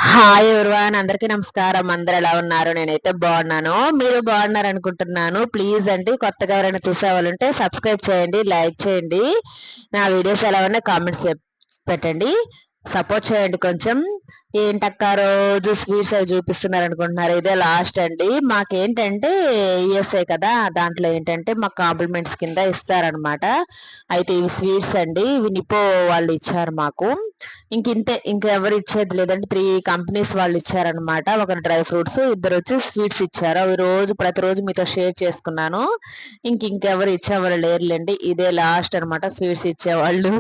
Hi everyone, అందరికీ నమస్కారం. అందరు ఎలా ఉన్నారు? నేనైతే బాగున్నాను. మీరు బాగున్నారు అనుకుంటున్నాను. ప్లీజ్ అండి, కొత్తగా ఎవరైనా చూసే వాళ్ళు ఉంటే సబ్స్క్రైబ్ చేయండి, లైక్ చేయండి. నా వీడియోస్ ఎలా ఉన్నా కామెంట్స్ పెట్టండి, సపోర్ట్ చేయండి కొంచెం. ఏంటక్క రోజు స్వీట్స్ అవి చూపిస్తున్నారు అనుకుంటున్నారు? ఇదే లాస్ట్ అండి. మాకేంటంటే ఈఎస్ఐ కదా, దాంట్లో ఏంటంటే మాకు కాంప్లిమెంట్స్ కింద ఇస్తారనమాట. అయితే ఇవి స్వీట్స్ అండి, ఇవి నిపో వాళ్ళు ఇచ్చారు మాకు. ఇంతే, ఇంకెవరు ఇచ్చేది లేదంటే 3 కంపెనీస్ వాళ్ళు ఇచ్చారనమాట. ఒకరు డ్రై ఫ్రూట్స్, ఇద్దరు వచ్చి స్వీట్స్ ఇచ్చారు. అవి ప్రతిరోజు మీతో షేర్ చేసుకున్నాను. ఇంకెవరు ఇచ్చేవాళ్ళు లేరులేండి, ఇదే లాస్ట్ అనమాట స్వీట్స్ ఇచ్చేవాళ్ళు.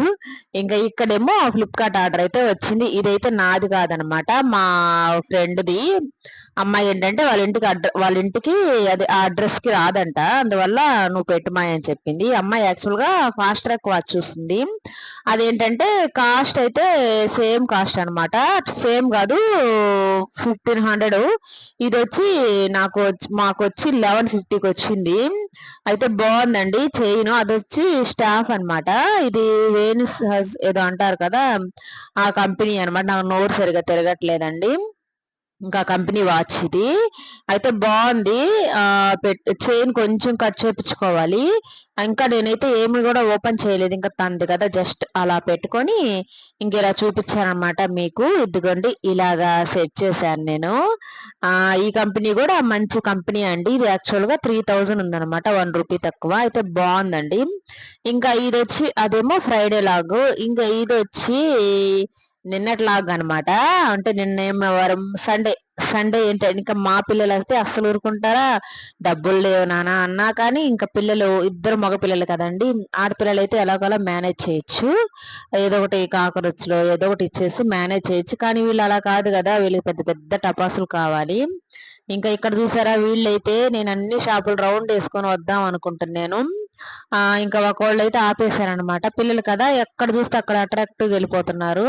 ఇంకా ఇక్కడేమో ఫ్లిప్కార్ట్ ఆర్డర్ అయితే వచ్చింది. ఇదైతే నాది కాదనమాట, మా ఫ్రెండ్ది. అమ్మాయి ఏంటంటే వాళ్ళ ఇంటికి అది ఆ అడ్రస్ కి రాదంట, అందువల్ల నువ్వు పెట్టుమాయి అని చెప్పింది. అమ్మాయి యాక్చువల్ గా ఫాస్ట్ ట్రాక్ వాచ్ చూస్తుంది. అదేంటంటే కాస్ట్ అయితే సేమ్ కాస్ట్ అనమాట, సేమ్ కాదు 1500. ఇది వచ్చి మాకు వచ్చి 1150కి వచ్చింది. అయితే బాగుందండి చైన్. అది వచ్చి స్టాఫ్ అనమాట. ఇది వేనిస్ ఏదో అంటారు కదా, ఆ కంపెనీ అనమాట. నాకు నోరు సరిగా తిరగట్లేదండి. ఇంకా కంపెనీ వాచ్ ఇది. అయితే బాగుంది. చైన్ కొంచెం కట్ చేపించుకోవాలి. ఇంకా నేనైతే ఏమి కూడా ఓపెన్ చేయలేదు, ఇంకా తంది కదా, జస్ట్ అలా పెట్టుకొని ఇంక ఇలా చూపించాను మీకు. ఇదిగోండి, ఇలాగా సెట్ చేశాను నేను. ఈ కంపెనీ కూడా మంచి కంపెనీ అండి. ఇది యాక్చువల్ గా 3000 ఉందన్నమాట, 1 రూపీ తక్కువ. అయితే బాగుందండి. ఇంకా ఇది వచ్చి అదేమో ఫ్రైడే లాగు, ఇంకా ఇది వచ్చి నిన్నట్లాగా అనమాట. అంటే నిన్న వారం సండే. సండే ఏంటంటే ఇంకా మా పిల్లలు అయితే అస్సలు ఊరుకుంటారా? డబ్బులు లేవు నాన్న అన్నా కానీ ఇంకా పిల్లలు ఇద్దరు మగ పిల్లలు కదండి, ఆడపిల్లలు అయితే ఎలాగోలా మేనేజ్ చేయొచ్చు. ఏదో ఒకటి కాకరొచ్చులో ఏదో ఒకటి ఇచ్చేసి మేనేజ్ చేయొచ్చు. కానీ వీళ్ళు అలా కాదు కదా, వీళ్ళకి పెద్ద పెద్ద టపాసులు కావాలి. ఇంకా ఇక్కడ చూసారా, వీళ్ళైతే నేను అన్ని షాపులు రౌండ్ వేసుకొని వద్దాం అనుకుంటున్నాను. ఇంకా ఒకళ్ళు అయితే ఆపేశారనమాట. పిల్లలు కదా, ఎక్కడ చూస్తే అక్కడ అట్రాక్టివ్ వెళ్ళిపోతున్నారు.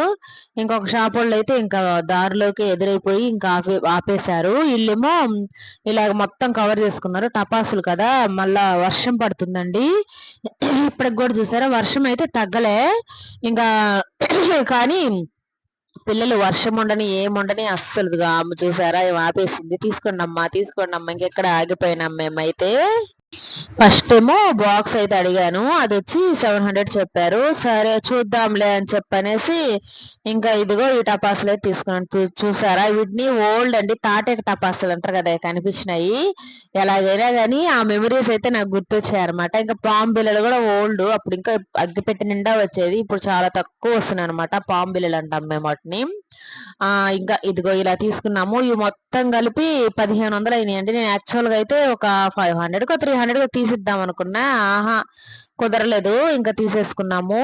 ఇంకొక షాప్ వాళ్ళు అయితే ఇంకా దారిలోకి ఎదురైపోయి ఇంకా ఆపేశారు. వీళ్ళేమో ఇలాగ మొత్తం కవర్ చేసుకున్నారు. టపాసులు కదా, మళ్ళా వర్షం పడుతుందండి. ఇప్పటికి కూడా చూసారా, వర్షం అయితే తగ్గలే ఇంకా. కానీ పిల్లలు వర్షం ఉండని ఏముండని అస్సలు చూసారా, ఏం ఆపేసింది. తీసుకోండి అమ్మా, తీసుకోండి అమ్మా, ఇంకెక్కడ ఆగిపోయినాం మేమైతే. ఫస్ట్ ఏమో బాక్స్ అయితే అడిగాను, అది వచ్చి 700 చెప్పారు. సరే చూద్దాంలే అని చెప్పనేసి ఇంకా ఇదిగో ఈ టపాసులు అయితే తీసుకున్నాను. చూసారా, వీటిని ఓల్డ్ అండి, తాటేక టపాసులు అంటారు కదా, కనిపించినాయి. ఎలాగైనా కానీ ఆ మెమరీస్ అయితే నాకు గుర్తొచ్చాయి అనమాట. ఇంకా పాము బిల్లలు కూడా ఓల్డ్, అప్పుడు ఇంకా అగ్గిపెట్టి నిండా వచ్చేది, ఇప్పుడు చాలా తక్కువ వస్తున్నాయి అనమాట. పాము బిల్లలు అంటాం మేము వాటిని. ఇంకా ఇదిగో ఇలా తీసుకున్నాము. ఇవి మొత్తం కలిపి 1500 అయినాయండి. నేను యాక్చువల్గా అయితే ఒక 500కో 300కో తీసిద్దాం అనుకున్నా. ఆహా, కుదరలేదు, ఇంకా తీసేసుకున్నాము.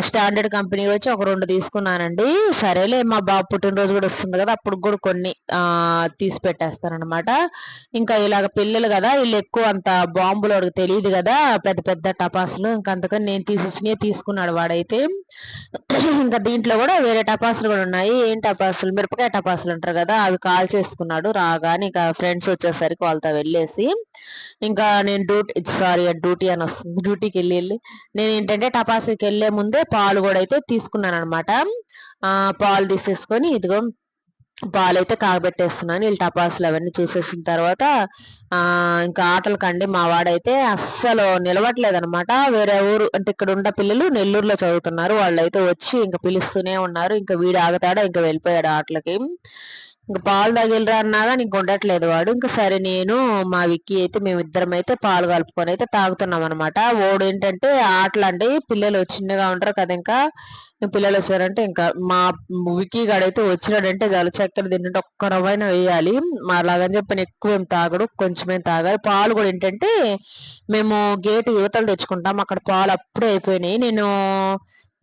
స్టాండర్డ్ కంపెనీ వచ్చి ఒక 2 తీసుకున్నానండి. సరేలే, మా బాబు పుట్టినరోజు కూడా వస్తుంది కదా, అప్పుడు కూడా కొన్ని తీసి పెట్టేస్తానమాట. ఇంకా ఇలాగ పిల్లలు కదా, వీళ్ళు ఎక్కువ అంత బాంబులు వాడికి తెలియదు కదా, పెద్ద పెద్ద టపాసులు. ఇంకా అందుకని నేను తీసిచ్చినవి తీసుకున్నాడు వాడైతే. ఇంకా దీంట్లో కూడా వేరే టపాసులు కూడా ఉన్నాయి. ఏం టపాసులు, మిరపకాయ టపాసులు అంటారు కదా, అవి కాల్ చేసుకున్నాడు రాగానే. ఇంకా ఫ్రెండ్స్ వచ్చేసరికి వాళ్ళతో వెళ్ళేసి ఇంకా నేను డ్యూటీ అని వస్తుంది, డ్యూటీకి వెళ్ళి నేను ఏంటంటే టపాసుకి వెళ్లే ముందే పాలు కూడా అయితే తీసుకున్నాను అనమాట. పాలు తీసేసుకొని ఇదిగో పాలైతే కాగబెట్టేస్తున్నాను. వీళ్ళు టపాసులు అవన్నీ చూసేసిన తర్వాత ఇంకా ఆటలకండి మా వాడైతే అస్సలు నిలవట్లేదనమాట. వేరే ఊరు అంటే ఇక్కడ ఉన్న పిల్లలు నెల్లూరులో చదువుతున్నారు, వాళ్ళైతే వచ్చి ఇంకా పిలుస్తూనే ఉన్నారు. ఇంకా వీడు ఆగతాడా, ఇంకా వెళ్ళిపోయాడు ఆటలకి. ఇంకా పాలు తగిలిరా అన్నాగా ఇంక ఉండట్లేదు వాడు. ఇంకా సరే నేను మా విక్కీ అయితే మేమిద్దరం అయితే పాలు కలుపుకొని అయితే తాగుతున్నాం అనమాట. ఓడు ఏంటంటే ఆటలండి, పిల్లలు చిన్నగా ఉంటారు కదా, ఇంకా పిల్లలు వచ్చారంటే ఇంకా మా విక్కీ గాడైతే వచ్చినాడంటే చాలు, చక్కెర తింటే ఒక్క రవ్వైనా వేయాలి. మా అలాగని చెప్పని ఎక్కువ ఏం తాగడు, కొంచెమే తాగాలి. పాలు కూడా ఏంటంటే మేము గేటు యువతలు తెచ్చుకుంటాం, అక్కడ పాలు అప్పుడే అయిపోయినాయి. నేను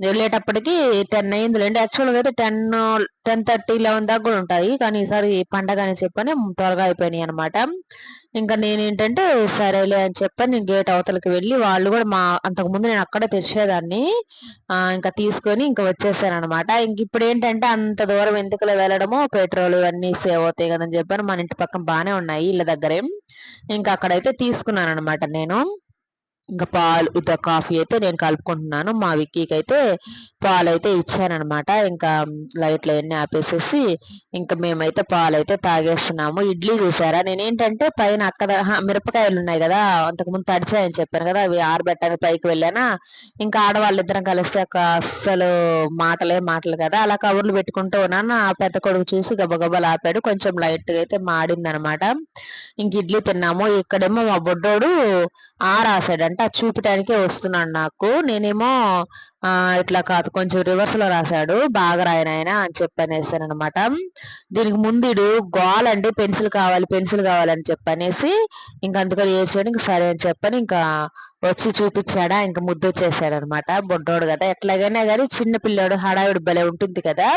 వెళ్ళేటప్పటికి 10 అయిందిలేండి. యాక్చువల్గా అయితే 10:30, 11 దాకా కూడా ఉంటాయి, కానీ ఈసారి పండగ అని చెప్పని త్వరగా అయిపోయినాయి అనమాట. ఇంకా నేనేంటంటే సరేలే అని చెప్పని నేను గేట్ అవతలకి వెళ్ళి, వాళ్ళు కూడా అంతకుముందు నేను అక్కడే తెచ్చేదాన్ని, ఇంకా తీసుకొని ఇంకా వచ్చేసాను అనమాట. ఇంక ఇప్పుడు ఏంటంటే అంత దూరం ఎందుకులో వెళ్ళడము, పెట్రోల్ ఇవన్నీ సేవ్ అవుతాయి కదని చెప్పని మన ఇంటి పక్కన బాగానే ఉన్నాయి ఇళ్ళ దగ్గరే, ఇంకా అక్కడైతే తీసుకున్నాను అనమాట నేను. ఇంకా పాలు ఇత కాఫీ అయితే నేను కలుపుకుంటున్నాను. మా విక్కీకి అయితే పాలు అయితే ఇచ్చానమాట. ఇంకా లైట్లు అవన్నీ ఆపేసేసి ఇంకా మేమైతే పాలు అయితే తాగేస్తున్నాము. ఇడ్లీ చూసారా, నేనేంటంటే పైన మిరపకాయలు ఉన్నాయి కదా, అంతకుముందు తడిచాయని చెప్పాను కదా, అవి ఆరబెట్టడానికి పైకి వెళ్ళానా. ఇంకా ఆడవాళ్ళిద్దరం కలిస్తే అస్సలు మాటలు కదా, అలా కవర్లు పెట్టుకుంటూ ఉన్నాను. ఆ పెద్ద కొడుకు చూసి గబగబలు ఆపాడు. కొంచెం లైట్గా అయితే మాడింది అనమాట. ఇంక ఇడ్లీ తిన్నాము. ఇక్కడేమో మా బొడ్డోడు రాశాడంట, అది చూపటానికే వస్తున్నాడు నాకు. నేనేమో ఇట్లా కాదు, కొంచెం రివర్స్ లో రాశాడు. బాగా రాయనాయన అని చెప్పనేసాను అనమాట. దీనికి ముందు గోలండి, పెన్సిల్ కావాలని చెప్పనేసి ఇంకా అందుకని ఏడ్చాడు. ఇంక సరే అని చెప్పని ఇంకా వచ్చి చూపించాడా, ఇంకా ముద్దు వచ్చేసాడు అనమాట. బొడ్డోడు కదా, ఎట్లాగైనా కానీ చిన్న పిల్లోడు హడావిడి భలే ఉంటుంది కదా.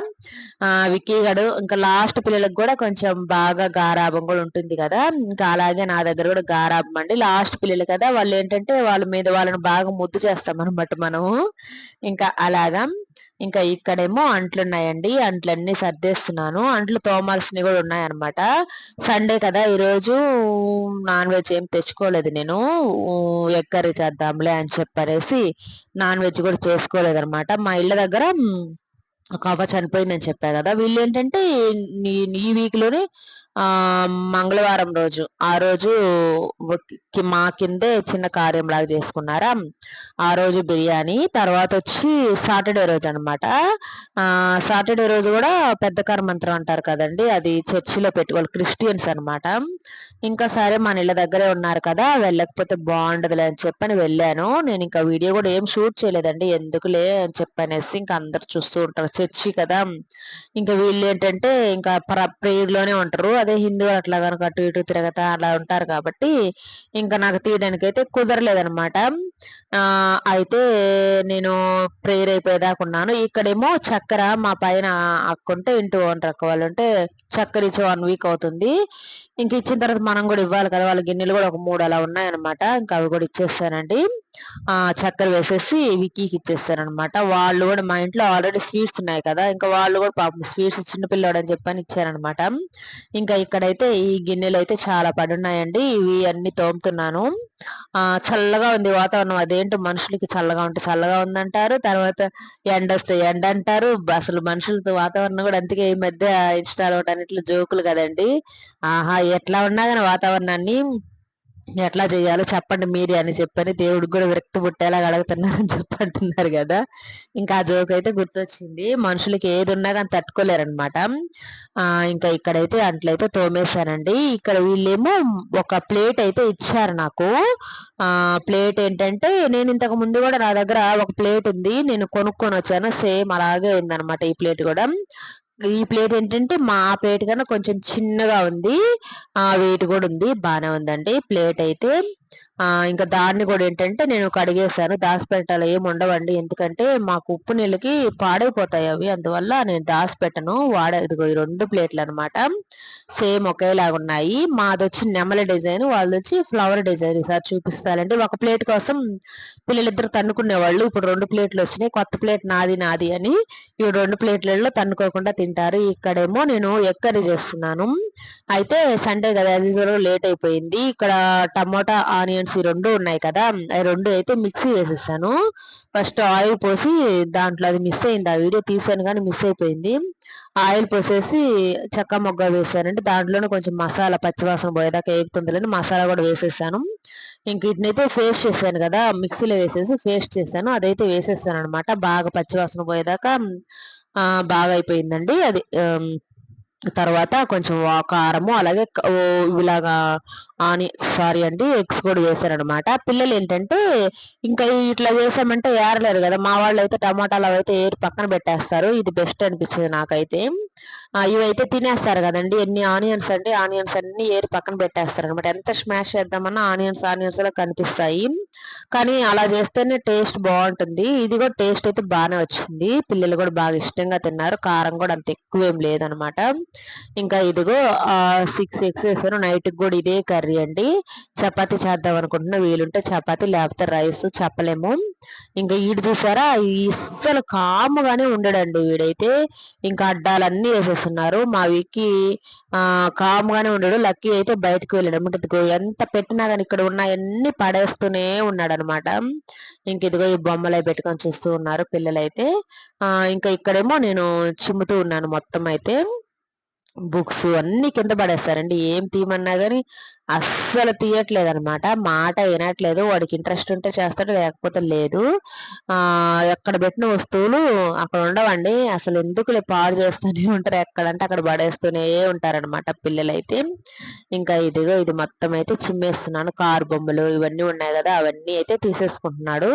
విక్కీ గడు ఇంకా లాస్ట్ పిల్లలకు కూడా కొంచెం బాగా గారాభం కూడా ఉంటుంది కదా. ఇంకా అలాగే నా దగ్గర కూడా గారాభం అండి. లాస్ట్ పిల్లలు కదా, వాళ్ళు ఏంటంటే వాళ్ళ మీద వాళ్ళని బాగా ముద్దు చేస్తాం అనమాట మనము. ఇంకా అలాగా ఇంకా ఇక్కడేమో అంట్లున్నాయండి, అంట్లన్నీ సర్దేస్తున్నాను. అంట్లు తోమాల్సినవి కూడా ఉన్నాయన్నమాట. సండే కదా, ఈరోజు నాన్ వెజ్ ఏం తెచ్చుకోలేదు నేను. ఎగ్ కర్రీ చేద్దాంలే అని చెప్పనేసి నాన్ వెజ్ కూడా చేసుకోలేదన్నమాట. మా ఇళ్ళ దగ్గర ఒక అవ్వ చనిపోయిందని చెప్పా కదా, వీళ్ళు ఏంటంటే ఈ వీక్ లోనే మంగళవారం రోజు ఆ రోజు మా కిందే చిన్న కార్యం లాగా చేసుకున్నారా. ఆ రోజు బిర్యానీ, తర్వాత వచ్చి సాటర్డే రోజు అనమాట. సాటర్డే రోజు కూడా పెద్ద కర్మంత్రం అంటారు కదండి, అది చర్చిలో పెట్టుకోవాలి, క్రిస్టియన్స్ అనమాట. ఇంకా సరే మన ఇళ్ళ దగ్గరే ఉన్నారు కదా, వెళ్ళకపోతే బాగుండదులే అని చెప్పని వెళ్ళాను. నేను ఇంకా వీడియో కూడా ఏం షూట్ చేయలేదండి, ఎందుకులే అని చెప్పనేసి. ఇంకా అందరు చూస్తూ ఉంటారు, చర్చి కదా. ఇంకా వీళ్ళు ఏంటంటే ఇంకా ప్రేయర్ లోనే ఉంటారు. అదే హిందువులు అట్లా కనుక అటు ఇటు తిరగతా అలా ఉంటారు కాబట్టి ఇంకా నాకు తీయడానికి అయితే కుదరలేదనమాట. అయితే నేను ప్రేయర్ అయిపోయేదాకా ఉన్నాను. ఇక్కడేమో చక్కెర మా పైన అక్కుంటే ఇంటూ ఓనర్ అక్క వాళ్ళు ఉంటే చక్కెర ఇచ్చి 1 వీక్ అవుతుంది. ఇంక ఇచ్చిన తర్వాత మనం కూడా ఇవ్వాలి కదా, వాళ్ళ గిన్నెలు కూడా ఒక 3 అలా ఉన్నాయన్నమాట. ఇంకా అవి కూడా ఇచ్చేస్తానండి. చక్కెర వేసేసి విక్కీకి ఇచ్చేస్తానమాట. వాళ్ళు కూడా మా ఇంట్లో ఆల్రెడీ స్వీట్స్ ఉన్నాయి కదా, ఇంకా వాళ్ళు కూడా పాపం స్వీట్స్ చిన్నపిల్లాడు అని చెప్పని ఇచ్చారనమాట. ఇంకా ఇక్కడైతే ఈ గిన్నెలు అయితే చాలా పడున్నాయండి, ఇవి అన్ని తోముతున్నాను. చల్లగా ఉంది వాతావరణం. అదేంటో మనుషులకి చల్లగా ఉంటే చల్లగా ఉందంటారు, తర్వాత ఎండ వస్తే ఎండ అంటారు. అసలు మనుషులతో వాతావరణం కూడా అందుకే ఈ మధ్య ఇన్స్టాలో అన్నిట్లో జోకులు కదండి. ఆహా, ఎట్లా ఉన్నా కానీ వాతావరణాన్ని ఎట్లా చేయాలో చెప్పండి మీరే అని చెప్పని దేవుడికి కూడా విరక్తి పుట్టేలాగా అడుగుతున్నారని చెప్పంటున్నారు కదా. ఇంకా ఆ జోక్ అయితే గుర్తొచ్చింది. మనుషులకి ఏది ఉన్నా కానీ తట్టుకోలేరనమాట. ఇంకా ఇక్కడైతే అంట్లయితే తోమేశానండి. ఇక్కడ వీళ్ళేమో ఒక ప్లేట్ అయితే ఇచ్చారు నాకు. ప్లేట్ ఏంటంటే నేను ఇంతకు ముందు కూడా నా దగ్గర ఒక ప్లేట్ ఉంది, నేను కొనుక్కొని వచ్చాను. సేమ్ అలాగే ఉందన్నమాట ఈ ప్లేట్ కూడా. ఈ ప్లేట్ ఏంటంటే మా ప్లేట్ కన్నా కొంచెం చిన్నగా ఉంది, వెయిట్ కూడా ఉంది, బాగానే ఉందండి ప్లేట్ అయితే. ఇంకా దాన్ని కూడా ఏంటంటే నేను కడిగేసాను. దాచిపెట్టాలి ఏమి ఉండవండి, ఎందుకంటే మాకు ఉప్పు నీళ్ళకి పాడైపోతాయి అవి, అందువల్ల నేను దాచిపెట్టను. ఇదిగో ఈ 2 ప్లేట్లు అనమాట, సేమ్ ఒకేలాగా ఉన్నాయి. మాది వచ్చి నెమలి డిజైన్, వాళ్ళది వచ్చి ఫ్లవర్ డిజైన్. ఈసారి చూపిస్తానండి. ఒక ప్లేట్ కోసం పిల్లలిద్దరు తన్నుకునేవాళ్ళు, ఇప్పుడు 2 ప్లేట్లు వచ్చినాయి. కొత్త ప్లేట్ నాది అని ఈ 2 ప్లేట్లలో తన్నుకోకుండా తింటారు. ఇక్కడేమో నేను ఎగ్ కర్రీ చేస్తున్నాను. అయితే సండే కదా, అది లేట్ అయిపోయింది. ఇక్కడ టమోటా ఆనియన్స్ ఈ 2 ఉన్నాయి కదా, అవి 2 అయితే మిక్సీ వేసేసాను. ఫస్ట్ ఆయిల్ పోసి దాంట్లో, అది మిస్ అయింది, ఆ వీడియో తీసాను కానీ మిస్ అయిపోయింది. ఆయిల్ పోసేసి చెక్క మొగ్గ వేసానంటే దాంట్లోనే కొంచెం మసాలా పచ్చివాసన పోయేదాకా ఏగుతుందిలేని మసాలా కూడా వేసేసాను. ఇంక వీటినైతే పేస్ట్ చేశాను కదా, మిక్సీలో వేసేసి పేస్ట్ చేశాను, అదైతే వేసేసాను అనమాట. బాగా పచ్చివాసన పోయేదాకా బాగా అయిపోయిందండి అది. తర్వాత కొంచెం కారము అలాగే ఇలాగా సారీ అండి, ఎగ్స్ కూడా వేసారనమాట. పిల్లలు ఏంటంటే ఇంకా ఇట్లా చేసామంటే ఏరలేరు కదా, మా వాళ్ళు అయితే టమాటాలు అవైతే ఏరి పక్కన పెట్టేస్తారు. ఇది బెస్ట్ అనిపించింది నాకైతే. ఇవైతే తినేస్తారు కదండి, ఎన్ని ఆనియన్స్ అండి, ఆనియన్స్ అన్ని ఏరి పక్కన పెట్టేస్తారు అనమాట. ఎంత స్మాష్ చేద్దామన్నా ఆనియన్స్ లో కనిపిస్తాయి, కానీ అలా చేస్తేనే టేస్ట్ బాగుంటుంది. ఇది కూడా టేస్ట్ అయితే బాగానే వచ్చింది, పిల్లలు కూడా బాగా ఇష్టంగా తిన్నారు. కారం కూడా అంత ఎక్కువేం లేదనమాట. ఇంకా ఇదిగో 6 ఎగ్స్ వేసాను. నైట్కి కూడా ఇదే కర్రీ అండి. చపాతి చేద్దాం అనుకుంటున్నా, వీలుంటే చపాతి లేకపోతే రైస్, చెప్పలేము. ఇంకా ఈడు చూసారా, అస్సలు కాముగానే ఉండడండి వీడైతే. ఇంకా అడ్డాలన్నీ వేసేస్తాడు. చేస్తున్నారు. మా విక్కీ కామ్‌గానే ఉండడు. లక్కీ అయితే బయటకి వెళ్ళాడన్నమాట. ఇదిగో ఎంత పెట్టినా గాని ఇక్కడ ఉన్నయన్నీ పడేస్తూనే ఉన్నాడనమాట. ఇంక ఇదిగో ఈ బొమ్మలయి పెట్టుకొని చూస్తూ ఉన్నారు పిల్లలైతే. ఇంకా ఇక్కడేమో నేను చిమ్ముతూ ఉన్నాను మొత్తం అయితే. బుక్స్ అన్నీ కింద పడేస్తారండి. ఏం తీయమన్నా గాని అస్సలు తీయట్లేదనమాట. మాట ఇనట్లేదు. వాడికి ఇంట్రెస్ట్ ఉంటే చేస్తాడు. లేకపోతే లేదు. ఎక్కడ పెట్టిన వస్తువులు అక్కడ ఉండవండి. అసలు ఎందుకులే పాడు చేస్తూనే ఉంటారు. ఎక్కడంటే అక్కడ పడేస్తూనే ఉంటారనమాట పిల్లలైతే. ఇంకా ఇదిగో ఇది మొత్తం అయితే చిమ్మేస్తున్నాను. కారు బొమ్మలు ఇవన్నీ ఉన్నాయి గదా! అవన్నీ అయితే తీసేసుకుంటున్నాడు.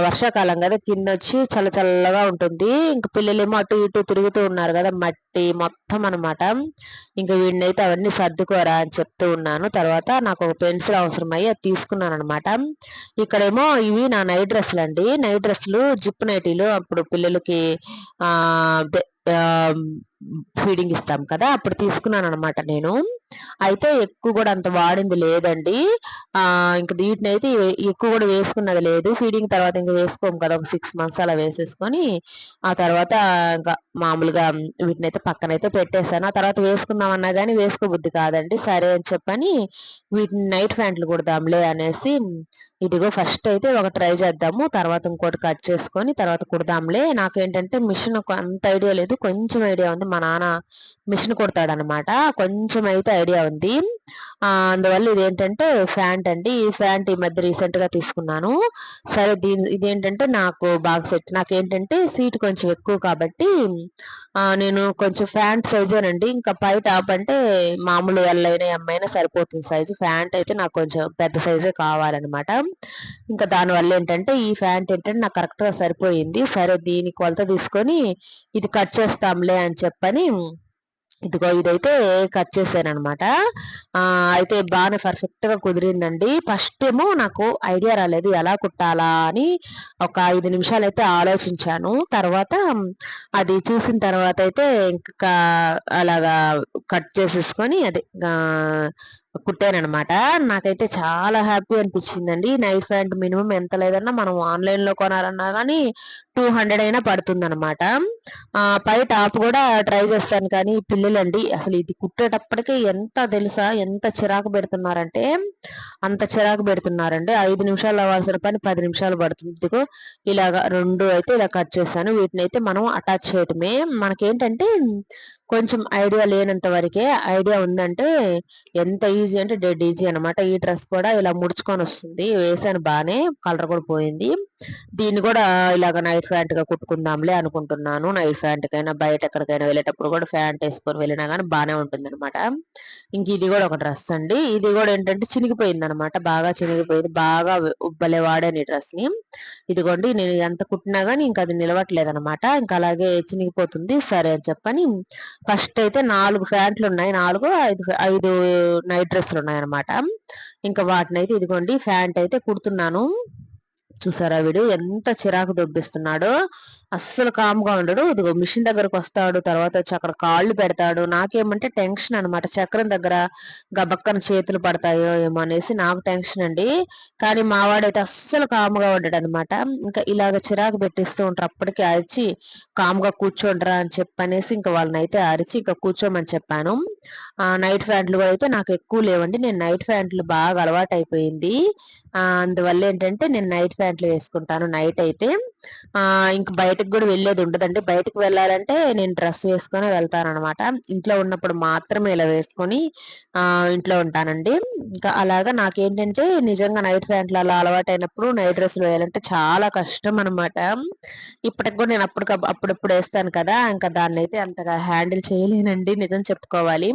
వర్షాకాలం గదా! కిందొచ్చి చల్ల చల్లగా ఉంటుంది. ఇంక పిల్లలేమో అటు ఇటు తిరుగుతూ ఉన్నారు గదా! మట్టి మొత్తం అనమాట. ఇంక వీడినైతే అవన్నీ సర్దుకోరా అని చెప్తూ ఉన్నాను. తర్వాత నాకు ఒక పెన్సిల్ అవసరమయ్యి అది తీసుకున్నాననమాట. ఇక్కడేమో ఇవి నా నైట్ డ్రెస్సులండి. నైట్ డ్రెస్సులు జిప్ నైటీలు అప్పుడు పిల్లలకి అదే ఫీడింగ్ ఇస్తాం కదా! అప్పుడు తీసుకున్నాననమాట నేను. అయితే ఎక్కువ గూడా అంత వాడింది లేదండి. ఇంక వీటినైతే ఎక్కువ గూడా వేసుకున్నది లేదు. ఫీడింగ్ తర్వాత ఇంక వేసుకోము కదా! ఒక 6 మంత్స్ అలా వేసేసుకొని, ఆ తర్వాత ఇంకా మామూలుగా వీటినైతే పక్కనైతే పెట్టేసాను. ఆ తర్వాత వేసుకుందామన్నా గానీ వేసుకోబుద్ధి కాదండి. సరే అని చెప్పని వీటిని నైట్ ప్యాంట్లు కుడదాంలే అనేసి ఇదిగో ఫస్ట్ అయితే ఒక ట్రై చేద్దాము. తర్వాత ఇంకోటి కట్ చేసుకొని తర్వాత కుడదాంలే. నాకేంటంటే మిషన్ అంత ఐడియా లేదు. కొంచెం ఐడియా ఉంది. మా నాన్న మిషన్ కుడతాడనమాట. కొంచెం అయితే ఐడియా ఉంది. అందువల్ల ఇదేంటంటే ఫ్యాంట్ అండి. ఈ ఫ్యాంట్ ఈ మధ్య రీసెంట్‌గా తీసుకున్నాను. సరే ఇదేంటంటే నాకు బాగా సెట్. నాకేంటంటే సీట్ కొంచెం ఎక్కువ కాబట్టి నేను కొంచెం ఫ్యాంట్ సైజేనండి. ఇంకా పై టాప్ అంటే మామూలు ఎల్ అయినా, ఎం అయినా సరిపోతుంది సైజు. ఫ్యాంట్ అయితే నాకు కొంచెం పెద్ద సైజే కావాలనమాట. ఇంకా దానివల్ల ఏంటంటే ఈ ఫ్యాంట్ ఏంటంటే నాకు కరెక్ట్‌గా సరిపోయింది. సరే దీని కొలత తీసుకొని ఇది కట్ చేస్తాంలే అని చెప్పని ఇదిగో ఇదైతే కట్ చేశాననమాట. అయితే బానే పర్ఫెక్ట్‌గా కుదిరిందండి. ఫస్ట్ ఏమో నాకు ఐడియా రాలేదు. ఎలా కుట్టాలా అని ఒక 5 నిమిషాలైతే ఆలోచించాను. తర్వాత అది చూసిన తర్వాతయితే ఇంకా అలాగా కట్ చేసేసుకొని అదే కుట్టాననమాట. నాకైతే చాలా హ్యాపీ అనిపించిందండి. నైట్ ప్యాంట్ మినిమమ్ ఎంత లేదన్నా మనం ఆన్‌లైన్‌లో కొనాలన్నా గానీ 200 అయినా పడుతుందనమాట. పై టాప్ గూడా ట్రై చేస్తాను కానీ పిల్లలండి అసలు ఇది కుట్టేటప్పటికే ఎంత తెలుసా? ఎంత చిరాకు పెడుతున్నారంటే అంత చిరాకు పెడుతున్నారండి. 5 నిమిషాల్లో అవ్వాల్సిన పని 10 నిమిషాలు పడుతుంది. ఇదిగో ఇలాగా 2 అయితే ఇలా కట్ చేశాను. వీటినైతే మనం అటాచ్ చేయటమే. మనకేంటంటే కొంచెం ఐడియా లేనంత వరకే. ఐడియా ఉందంటే ఎంత ఈజీ అంటే డెడ్ ఈజీ అనమాట. ఈ డ్రెస్ కూడా ఇలా ముడుచుకొనొస్తుంది. వేశాను బానే. కలర్ కూడా పోయింది. దీన్ని కూడా ఇలాగ నైట్ ప్యాంట్‌గా కుట్టుకుందాంలే అనుకుంటున్నాను. నైట్ ప్యాంట్‌కైనా బయట ఎక్కడికైనా వెళ్ళేటప్పుడు కూడా ప్యాంట్ ఏసుకొని వెళ్ళినా గానీ బానే ఉంటుందనమాట. ఇంక ఇది కూడా ఒక డ్రెస్ అండి. ఇది కూడా ఏంటంటే చినిగిపోయిందనమాట. బాగా చినిగిపోయింది. బాగా భలే వాడాను ఈ డ్రెస్‌ని. ఇదిగోండి నేను ఎంత కుట్టినా గానీ ఇంక అది నిలవట్లేదనమాట. ఇంక అలాగే చినిగిపోతుంది. సరే అని చెప్పని ఫస్ట్ అయితే 4 ప్యాంట్లున్నాయి. 4, 5 నైట్ డ్రెస్సులున్నాయనమాట. ఇంకా వాటినైతే ఇదిగోండి ప్యాంట్ అయితే కుడుతున్నాను. చూసారా వీడు ఎంత చిరాకు దొబ్బిస్తున్నాడో. అస్సలు కామ్‌గా ఉండడు. ఇదిగో మిషన్ దగ్గరకొస్తాడు. తర్వాత వచ్చి అక్కడ కాళ్ళు పెడతాడు. నాకేమంటే టెన్షన్ అనమాట. చక్రం దగ్గర గబక్కన చేతులు పడతాయో ఏమో అనేసి నాకు టెన్షన్ అండి. కానీ మా వాడైతే అస్సలు కామ్‌గా ఉండడనమాట. ఇంకా ఇలాగ చిరాకు పెట్టిస్తూ ఉంటారు. అప్పటికి అరిచి కామ్‌గా కూర్చోండిరా అని చెప్పనేసి ఇంక వాళ్ళనైతే అరిచి ఇంక కూర్చోమని చెప్పాను. నైట్ ప్యాంట్లు కూడా అయితే నాకు ఎక్కువ లేవండి. నేను నైట్ ప్యాంట్లు బాగా అలవాటయిపోయింది. అందువల్ల ఏంటంటే నేను నైట్ ప్యాంట్లు వేసుకుంటాను నైట్ అయితే. ఇంక బయటకి గూడా వెళ్ళేది ఉండదండి. బయటకి వెళ్ళాలంటే నేను డ్రెస్ వేసుకొనే వెళ్తాననమాట. ఇంట్లో ఉన్నప్పుడు మాత్రమే ఇలా వేసుకొని ఇంట్లో ఉంటానండి. ఇంకా అలాగా నాకేంటంటే నిజంగా నైట్ ప్యాంట్లు అలా అలవాటైనప్పుడు నైట్ డ్రెస్సులు వేయాలంటే చాలా కష్టం అనమాట. ఇప్పటికి కూడా నేను అప్పుడప్పుడు వేస్తాను కదా! ఇంకా దాన్నైతే అంతగా హ్యాండిల్ చేయలేనండి నిజం చెప్పుకోవాలి.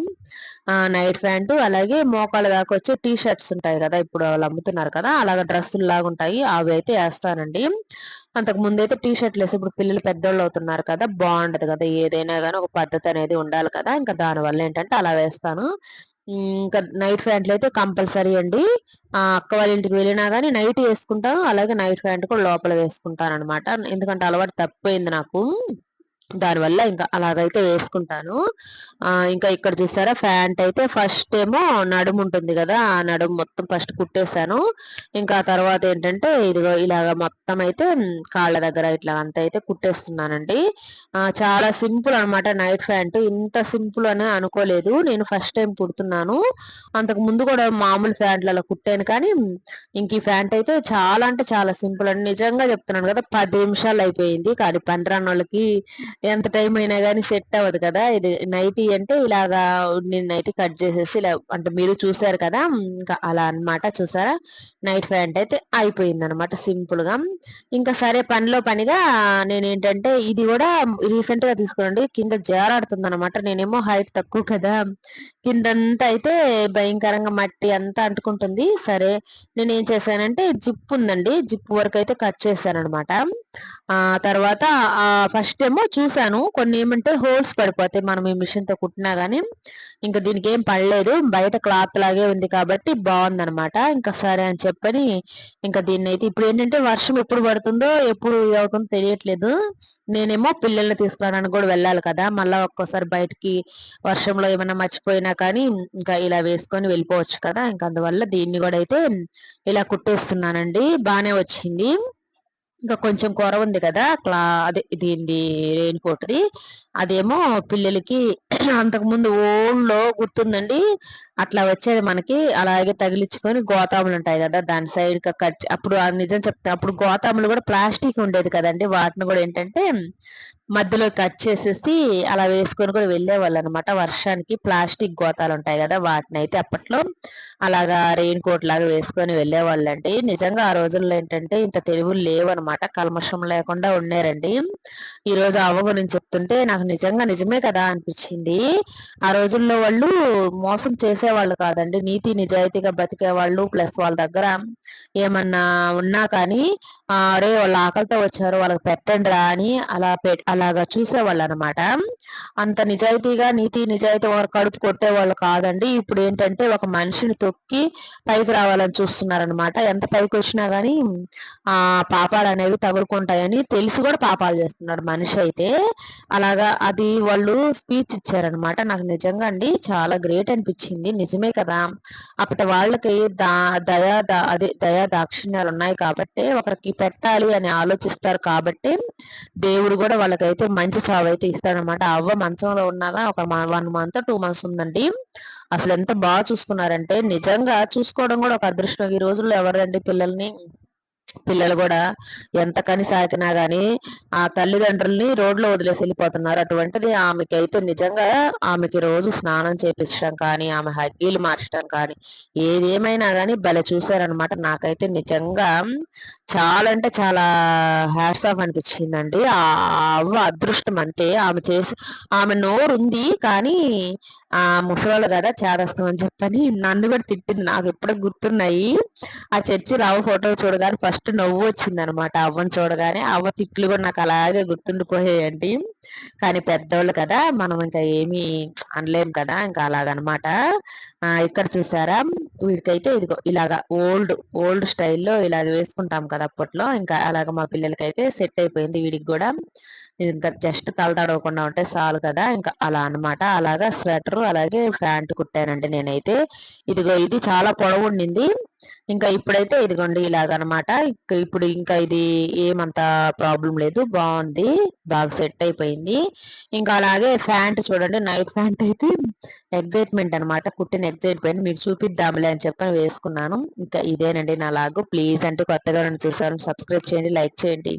నైట్ ప్యాంటు అలాగే మోకాళ్ళ దాకా వచ్చే టీ షర్ట్స్ ఉంటాయి గదా! ఇప్పుడు వాళ్ళు అమ్ముతున్నారు కదా! అలాగ డ్రెస్సుల్లాగుంటాయి. అవి అయితే ఏస్తానండి. అంతకు ముందైతే టీ షర్ట్‌లేసి ఇప్పుడు పిల్లలు పెద్దోళ్ళవుతున్నారు కదా! బావుండదు కదా! ఏదైనా గాని ఒక పద్ధతనేది ఉండాలి కదా! ఇంకా దానివల్ల ఏంటంటే అలా వేస్తాను. ఇంకా నైట్ ప్యాంట్‌లయితే కంపల్సరీ అండి. అక్క వాళ్ళ ఇంటికి వెళ్ళినా గాని నైటీ యేసుకుంటాను. అలాగే నైట్ ప్యాంట్ కూడా లోపల వేసుకుంటాననమాట. ఎందుకంటే అలవాటు తప్పిపోయింది నాకు. దానివల్ల ఇంకా అలాగైతే వేసుకుంటాను. ఇంకా ఇక్కడ చూసారా ప్యాంట్ అయితే ఫస్ట్ ఏమో నడుము ఉంటుంది కదా, ఆ నడుము మొత్తం ఫస్ట్ కుట్టేశాను. ఇంకా తర్వాత ఏంటంటే ఇదిగో ఇలాగ మొత్తం అయితే కాళ్ళ దగ్గర ఇట్లా అంతా అయితే కుట్టేస్తున్నానండి. చాలా సింపుల్ అనమాట నైట్ ప్యాంట్. ఇంత సింపుల్ అని అనుకోలేదు, నేను ఫస్ట్ టైం కుడుతున్నాను. అంతకు ముందు కూడా మామూలు ప్యాంట్లలో కుట్టాను, కానీ ఇంక ఈ ప్యాంట్ అయితే చాలా అంటే చాలా సింపుల్ అండి. నిజంగా చెప్తున్నాను కదా, 10 నిమిషాలు అయిపోయింది. కానీ పని రానోళ్ళకి ఎంత టైం అయినా గానీ సెట్ అవ్వదు కదా. ఇది నైటీ అంటే ఇలాగా నేను నైటీ కట్ చేసేసి ఇలా అంటే మీరు చూసారు కదా, ఇంకా అలా అన్నమాట. చూసారా, నైట్ ప్యాంట్ అయితే అయిపోయిందనమాట సింపుల్ గా. ఇంకా సరే పనిలో పనిగా నేనేంటంటే ఇది కూడా రీసెంట్ గా తీసుకోండి, కింద జారాడుతుంది అనమాట. నేనేమో హైట్ తక్కువ కదా, కిందంతా అయితే భయంకరంగా మట్టి అంతా అంటుకుంటుంది. సరే నేనేం చేశానంటే జిప్ ఉందండి, జిప్ వరకు అయితే కట్ చేశాను అనమాట. తర్వాత ఫస్ట్ ఏమో చూసాను కొన్ని ఏమంటే హోల్స్ పడిపోతాయి మనం ఈ మిషన్ తో కుట్టినా గానీ, ఇంకా దీనికి ఏం పడలేదు, బయట క్లాత్ లాగే ఉంది కాబట్టి బాగుందనమాట. ఇంకా సరే అని చెప్పని ఇంకా దీన్ని అయితే ఇప్పుడు ఏంటంటే వర్షం ఎప్పుడు పడుతుందో ఎప్పుడు అవుతుందో తెలియట్లేదు. నేనేమో పిల్లల్ని తీసుకురావడానికి కూడా వెళ్ళాలి కదా, మళ్ళా ఒక్కోసారి బయటికి వర్షంలో ఏమైనా మర్చిపోయినా కానీ ఇంకా ఇలా వేసుకొని వెళ్ళిపోవచ్చు కదా. ఇంకా అందువల్ల దీన్ని కూడా అయితే ఇలా కుట్టేస్తున్నానండి. బానే వచ్చింది. ఇంకా కొంచెం కూర ఉంది కదా, అదే దీనిది రెయిన్ కోట్‌ది. అదేమో పిల్లలకి అంతకుముందు ఓల్డ్‌లో గుర్తుందండి. అట్లా వచ్చేది మనకి. అలాగే తగిలించుకొని గోతాములుంటాయి గదా, దాని సైడ్‌కి కట్ అప్పుడు నిజం చెప్తే అప్పుడు గోతాములు గూడా ప్లాస్టిక్ ఉండేది కదండీ. వాటిని గూడా ఏంటంటే మధ్యలో కట్ చేసేసి అలా వేసుకొని కూడా వెళ్ళేవాళ్ళనమాట. వర్షానికి ప్లాస్టిక్ గోతాలుంటాయి గదా, వాటినైతే అప్పట్లో అలాగా రెయిన్ కోట్ లాగా వేసుకొని వెళ్ళేవాళ్ళండి. నిజంగా ఆ రోజుల్లో ఏంటంటే ఇంత తెలివులు లేవనమాట. కల్మషం లేకుండా ఉండారండి. ఈరోజు అవ్వ గురించి చెప్తుంటే నాకు నిజంగా నిజమే కదా అనిపించింది. ఆ రోజుల్లో వాళ్ళు మోసం చేసేవాళ్ళు కాదండి. నీతి నిజాయితీగా బతికేవాళ్ళు. ప్లస్ వాళ్ళ దగ్గర ఏమన్నా ఉన్నా కానీ అరే వాళ్ళు ఆకలితో వచ్చారు వాళ్ళకి పెట్టండిరా అని అలాగా చూసేవాళ్ళనమాట. అంత నిజాయితీగా నీతి నిజాయితీ వారు కడుపు కొట్టేవాళ్ళు కాదండి. ఇప్పుడు ఏంటంటే ఒక మనిషిని తొక్కి పైకి రావాలని చూస్తున్నారనమాట. ఎంత పైకి వచ్చినా గానీ పాపాలు అనేవి తగులుకుంటాయని తెలిసి కూడా పాపాలు చేస్తున్నాడు మనిషి అయితే. అలాగా అది వాళ్ళు స్పీచ్ ఇచ్చారనమాట. నాకు నిజంగా అండి చాలా గ్రేట్ అనిపించింది. నిజమే కదా, అప్పటి వాళ్ళకి అదే దయా దాక్షిణ్యాలు ఉన్నాయి కాబట్టి ఒకరికి పెట్టాలి అని ఆలోచిస్తారు కాబట్టి దేవుడు కూడా వాళ్ళకైతే మంచి చావు అయితే ఇస్తాడనమాట. అవ్వ మంచంలో ఉన్నాగా ఒక 1 మంత్ 2 మంత్స్ ఉందండి. అసలు ఎంత బాగా చూసుకున్నారంటే నిజంగా చూసుకోవడం కూడా ఒక అదృష్టం. ఈ రోజుల్లో ఎవరండి పిల్లలు కూడా ఎంత కని సాకినా గానీ ఆ తల్లిదండ్రుల్ని రోడ్లో వదిలేసి వెళ్ళిపోతున్నారు. అటువంటిది ఆమెకైతే నిజంగా ఆమెకి రోజు స్నానం చేపించడం కానీ, ఆమె హగ్గీలు మార్చడం కానీ, ఏదేమైనా గానీ భలే చూశారనమాట. నాకైతే నిజంగా చాలా అంటే చాలా హ్యాట్స్ ఆఫ్ అనిపించిందండి. అవ్వ అదృష్టం అంతే. ఆమె నోరుంది కానీ ముసలోళ్ళు కదా చేదస్తాం అని చెప్పని నన్ను కూడా తిట్టింది. నాకు ఎప్పుడో గుర్తున్నాయి. ఆ చర్చి రావు ఫోటో చూడగానే ఫస్ట్ నవ్వు వచ్చిందనమాట అవ్వని చూడగానే. అవ్వ తిట్లు కూడా నాకు అలాగే గుర్తుండిపోయాయండి. కానీ పెద్దోళ్ళు కదా, మనం ఇంకా ఏమీ అనలేం కదా, ఇంకా అలాగనమాట. ఇక్కడ చూసారా, వీడికైతే ఇదిగో ఇలాగా ఓల్డ్ స్టైల్లో ఇలాగ వేసుకుంటాం కదా అప్పట్లో, ఇంకా అలాగ మా పిల్లలకైతే సెట్ అయిపోయింది. వీడికి కూడా ఇంకా జస్ట్ తల తడవకుండా ఉంటే చాలు కదా, ఇంకా అలా అనమాట. అలాగా స్వెటర్ అలాగే ప్యాంట్ కుట్టానండి నేనైతే. ఇదిగో ఇది చాలా పొడవు ఉండింది. ఇంకా ఇప్పుడైతే ఇదిగోండి ఇలాగనమాట. ఇప్పుడు ఇంకా ఇది ఏమంత ప్రాబ్లం లేదు, బాగుంది, బాగా సెట్ అయిపోయింది. ఇంకా అలాగే ప్యాంట్ చూడండి, నైట్ ప్యాంట్ అయితే ఎగ్జైట్మెంట్ అనమాట. కుట్టిన ఎగ్జైట్మెంట్ మీకు చూపిద్దాంలే అని చెప్పని వేసుకున్నాను. ఇంకా ఇదేనండి నా లాగు. ప్లీజ్ అంటే కొత్తగా నన్ను చూసారు సబ్స్క్రైబ్ చేయండి, లైక్ చేయండి.